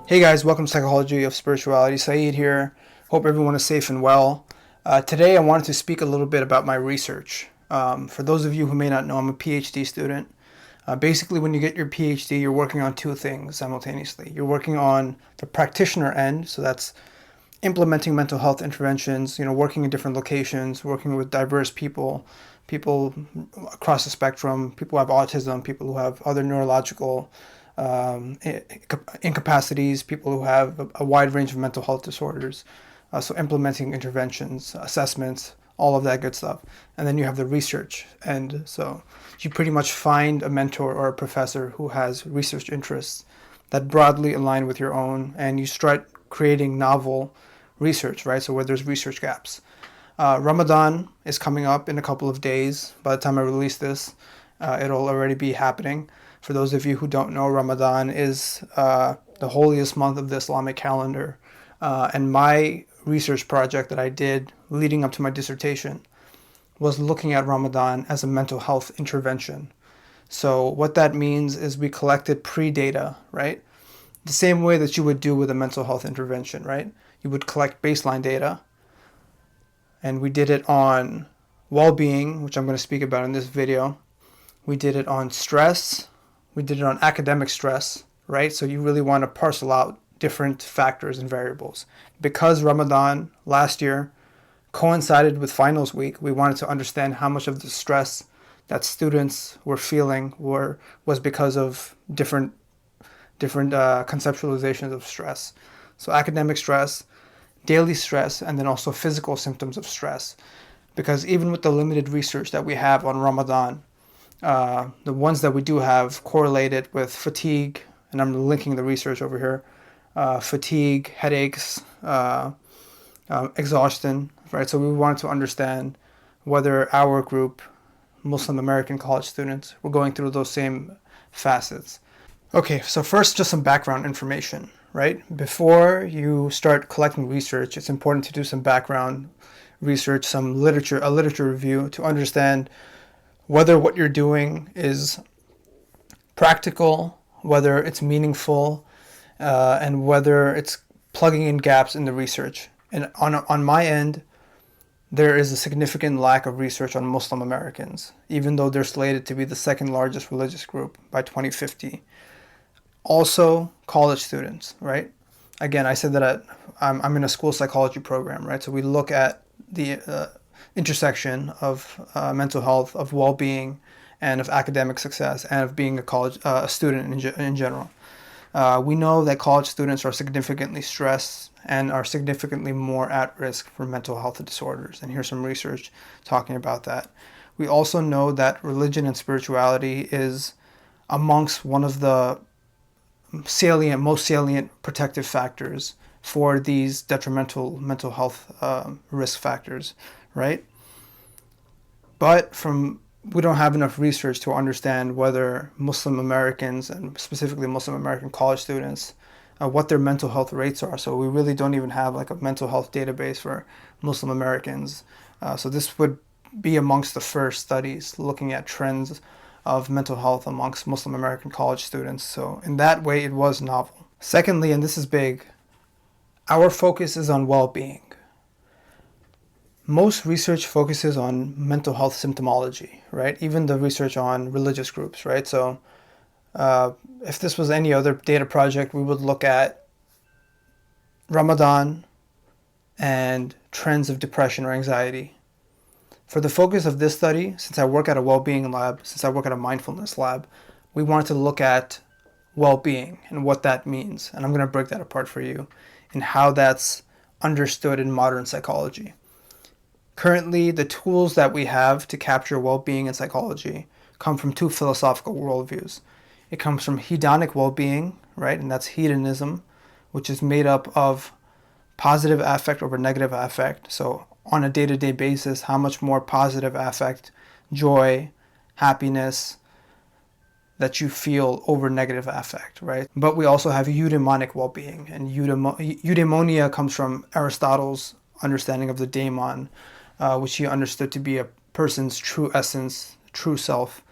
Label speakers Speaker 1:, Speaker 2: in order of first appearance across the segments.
Speaker 1: Hey guys, welcome to Psychology of Spirituality. Saeed here. Hope everyone is safe and well. Today I wanted to speak a little bit about my research. For those of you who may not know, I'm a PhD student. Basically, when you get your PhD, you're working on two things simultaneously. You're working on the practitioner end, so that's implementing mental health interventions, working in different locations, working with diverse people across the spectrum, people who have autism, people who have other neurological um, incapacities, people who have a wide range of mental health disorders. So implementing interventions, assessments, all of that good stuff. And then you have the research end. So you pretty much find a mentor or a professor who has research interests that broadly align with your own, and you start creating novel research, right? So where there's research gaps. Ramadan is coming up in a couple of days. By the time I release this, it'll already be happening. For those of you who don't know, Ramadan is the holiest month of the Islamic calendar. And my research project that I did leading up to my dissertation was looking at Ramadan as a mental health intervention. So what that means is we collected pre-data, right? The same way that you would do with a mental health intervention, right? You would collect baseline data, and we did it on well-being, which I'm going to speak about in this video. We did it on stress. We did it on academic stress, right? So you really want to parcel out different factors and variables. Because Ramadan last year coincided with finals week, we wanted to understand how much of the stress that students were feeling was because of different conceptualizations of stress. So academic stress, daily stress, and then also physical symptoms of stress. Because even with the limited research that we have on Ramadan, the ones that we do have correlated with fatigue, and I'm linking the research over here, fatigue, headaches, exhaustion, right? So we wanted to understand whether our group, Muslim American college students, were going through those same facets. Okay, so first, just some background information, right? Before you start collecting research, it's important to do some background research, a literature review to understand whether what you're doing is practical, whether it's meaningful, and whether it's plugging in gaps in the research. And on my end, there is a significant lack of research on Muslim Americans, even though they're slated to be the second largest religious group by 2050. Also, college students, right? Again, I said that I'm in a school psychology program, right? So we look at the intersection of mental health, of well-being, and of academic success, and of being a student in general. We know that college students are significantly stressed and are significantly more at risk for mental health disorders. And here's some research talking about that. We also know that religion and spirituality is amongst one of the most salient protective factors for these detrimental mental health risk factors, right? But we don't have enough research to understand whether Muslim Americans, and specifically Muslim American college students, what their mental health rates are. So we really don't even have like a mental health database for Muslim Americans. So this would be amongst the first studies looking at trends of mental health amongst Muslim American college students. So in that way, it was novel. Secondly, and this is big, our focus is on well-being. Most research focuses on mental health symptomology, right? Even the research on religious groups, right? So if this was any other data project, we would look at Ramadan and trends of depression or anxiety. For the focus of this study, since I work at a well-being lab, since I work at a mindfulness lab, we wanted to look at well-being and what that means. And I'm going to break that apart for you and how that's understood in modern psychology. Currently, the tools that we have to capture well-being in psychology come from two philosophical worldviews. It comes from hedonic well-being, right? And that's hedonism, which is made up of positive affect over negative affect. So on a day-to-day basis, how much more positive affect, joy, happiness that you feel over negative affect, right? But we also have eudaimonic well-being, and eudaimonia comes from Aristotle's understanding of the daemon, which he understood to be a person's true essence, true self.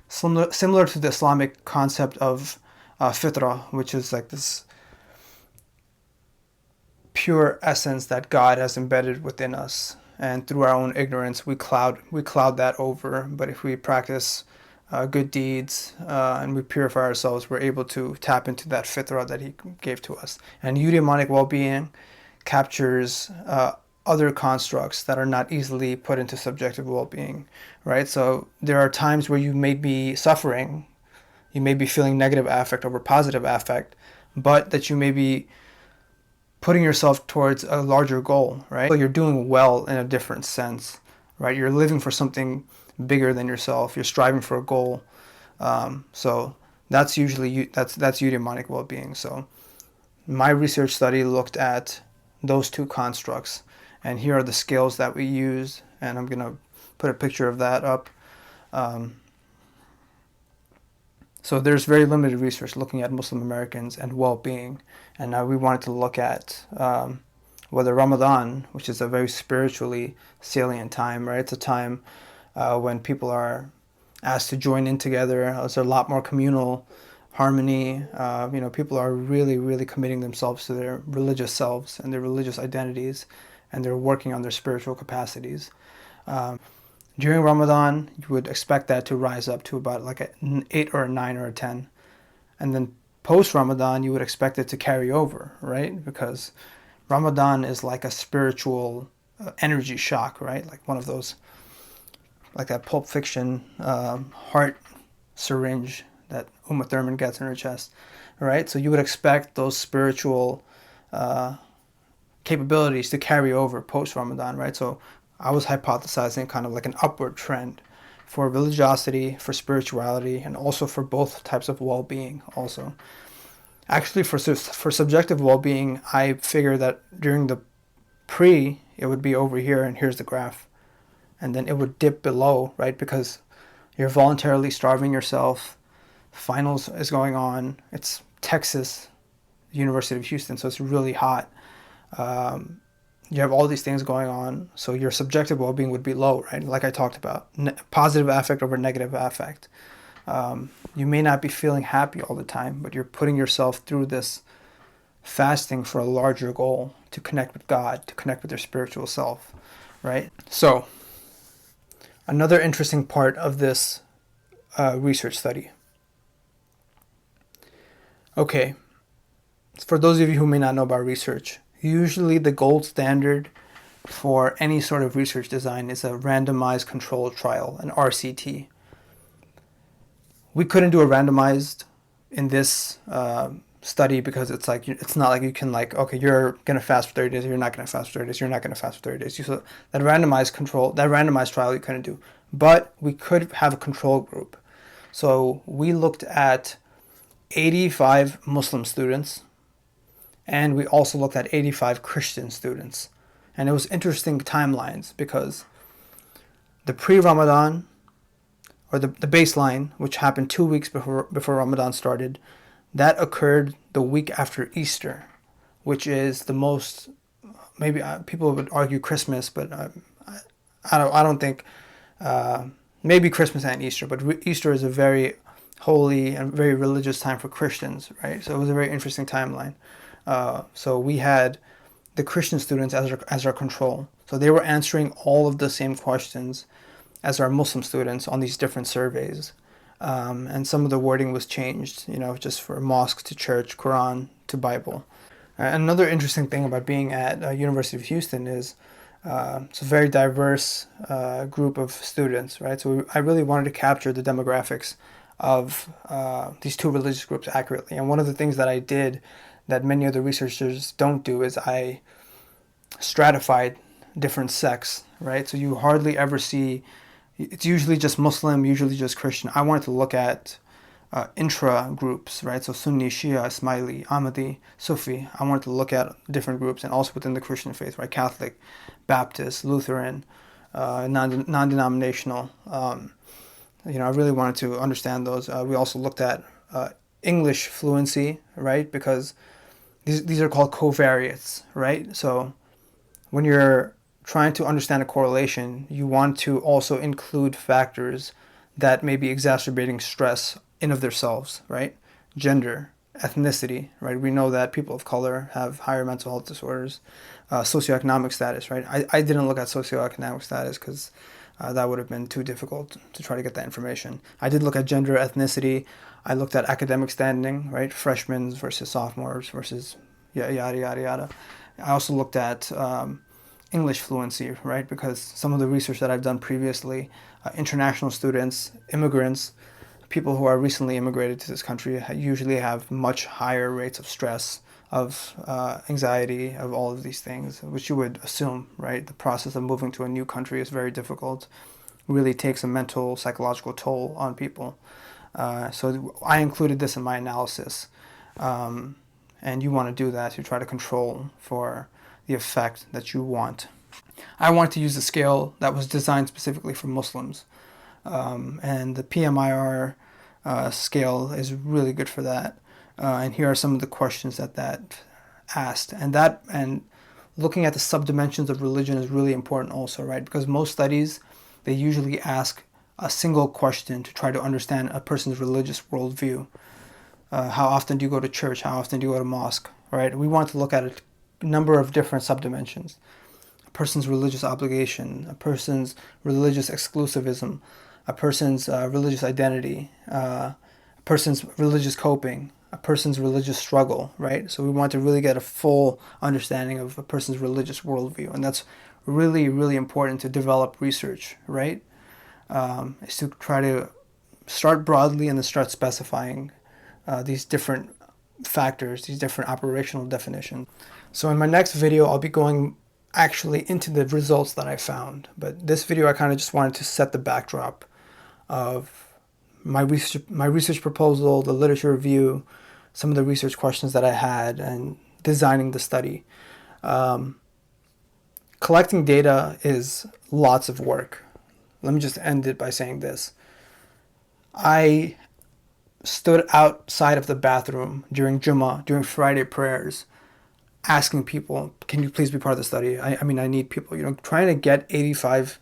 Speaker 1: Similar to the Islamic concept of fitra, which is like this pure essence that God has embedded within us, and through our own ignorance we cloud that over. But if we practice good deeds and we purify ourselves, we're able to tap into that fitra that He gave to us. And eudaimonic well-being captures other constructs that are not easily put into subjective well-being, right? So there are times where you may be suffering, you may be feeling negative affect over positive affect, but that you may be putting yourself towards a larger goal, right? So you're doing well in a different sense, right? You're living for something bigger than yourself. You're striving for a goal. So that's usually that's eudaimonic well-being. So my research study looked at those two constructs, and here are the scales that we use, and I'm gonna put a picture of that up. So there's very limited research looking at Muslim Americans and well-being, and now we wanted to look at whether Ramadan, which is a very spiritually salient time, right? It's a time when people are asked to join in together. There's a lot more communal harmony. People are really, really committing themselves to their religious selves and their religious identities, and they're working on their spiritual capacities. During Ramadan, you would expect that to rise up to about like an 8 or a 9 or a 10. And then post-Ramadan, you would expect it to carry over, right? Because Ramadan is like a spiritual energy shock, right? Like one of those, like that Pulp Fiction heart syringe that Uma Thurman gets in her chest, right? So you would expect those spiritual capabilities to carry over post-Ramadan, right? So I was hypothesizing kind of like an upward trend for religiosity, for spirituality, and also for both types of well-being also. Actually, for subjective well-being, I figure that during the pre, it would be over here, and here's the graph. And then it would dip below, right? Because you're voluntarily starving yourself. Finals is going on. It's Texas, University of Houston, so it's really hot. You have all these things going on, so your subjective well-being would be low, right? Like I talked about, positive affect over negative affect. You may not be feeling happy all the time, but you're putting yourself through this fasting for a larger goal, to connect with God, to connect with your spiritual self, right? So, another interesting part of this research study. Okay, for those of you who may not know about research, usually the gold standard for any sort of research design is a randomized controlled trial, an RCT. We couldn't do a randomized in this study because it's not like you can okay, you're gonna fast for 30 days, or you're not gonna fast for 30 days, you're not gonna fast for 30 days. So that randomized trial you couldn't do, but we could have a control group. So we looked at 85 Muslim students, and we also looked at 85 Christian students. And it was interesting timelines because the pre-Ramadan, or the baseline, which happened 2 weeks before Ramadan started, that occurred the week after Easter, which is the most, maybe people would argue Christmas, but I don't think, maybe Christmas and Easter, but Easter is a very holy and very religious time for Christians, right? So it was a very interesting timeline. So we had the Christian students as our control. So they were answering all of the same questions as our Muslim students on these different surveys. And some of the wording was changed, just for mosque to church, Quran to Bible. Another interesting thing about being at University of Houston is it's a very diverse group of students, right? So I really wanted to capture the demographics of these two religious groups accurately. And one of the things that I did that many other researchers don't do is I stratified different sects, right? So you hardly ever see, it's usually just Muslim, usually just Christian. I wanted to look at intra groups, right? So Sunni, Shia, Ismaili, Ahmadi, Sufi. I wanted to look at different groups, and also within the Christian faith, right? Catholic, Baptist, Lutheran, non-denominational. I really wanted to understand those. We also looked at English fluency, right? Because these are called covariates, right? So when you're trying to understand a correlation, you want to also include factors that may be exacerbating stress in of themselves, right? gender, ethnicity, right? We know that people of color have higher mental health disorders, socioeconomic status, right? I didn't look at socioeconomic status because that would have been too difficult to try to get that information. I did look at gender, ethnicity. I looked at academic standing, right? Freshmen versus sophomores versus yada, yada, yada. I also looked at English fluency, right? Because some of the research that I've done previously, international students, immigrants, people who are recently immigrated to this country usually have much higher rates of stress, of anxiety, of all of these things, which you would assume, right? The process of moving to a new country is very difficult, really takes a mental, psychological toll on people. So I included this in my analysis. And you want to do that to try to control for the effect that you want. I wanted to use a scale that was designed specifically for Muslims. And the PMIR scale is really good for that. And here are some of the questions that asked. And looking at the subdimensions of religion is really important also, right? Because most studies, they usually ask a single question to try to understand a person's religious worldview. How often do you go to church? How often do you go to mosque? Right? We want to look at a number of different subdimensions. A person's religious obligation, a person's religious exclusivism, a person's religious identity, a person's religious coping, a person's religious struggle, right? So we want to really get a full understanding of a person's religious worldview. And that's really, really important to develop research, right? Is to try to start broadly and then start specifying these different factors, these different operational definitions. So in my next video, I'll be going actually into the results that I found. But this video, I kind of just wanted to set the backdrop of my research proposal, the literature review, some of the research questions that I had, and designing the study. Collecting data is lots of work. Let me just end it by saying this. I stood outside of the bathroom during Jummah, during Friday prayers, asking people, can you please be part of the study? I mean, I need people, trying to get 85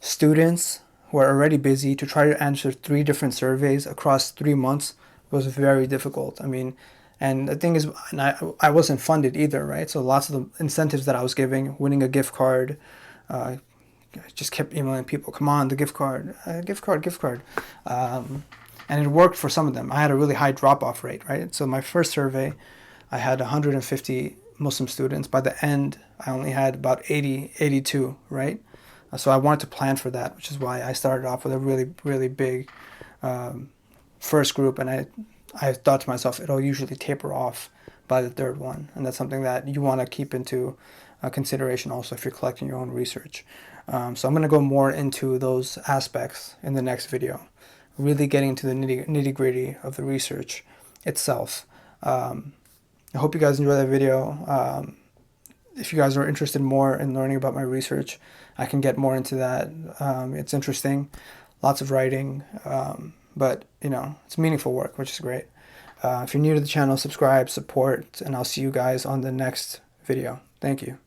Speaker 1: students who are already busy to try to answer 3 different surveys across 3 months was very difficult. I mean, and the thing is, and I wasn't funded either, right? So lots of the incentives that I was giving, winning a gift card, I just kept emailing people, come on, the gift card. And it worked for some of them. I had a really high drop-off rate, right? So my first survey, I had 150 Muslim students. By the end, I only had about 82, right? So I wanted to plan for that, which is why I started off with a really, really big first group. And I thought to myself, it'll usually taper off by the 3rd one. And that's something that you want to keep into consideration also if you're collecting your own research. So I'm going to go more into those aspects in the next video, really getting into the nitty-gritty of the research itself. I hope you guys enjoy that video. If you guys are interested more in learning about my research, I can get more into that. It's interesting, lots of writing, but it's meaningful work, which is great. If you're new to the channel, subscribe, support, and I'll see you guys on the next video. Thank you.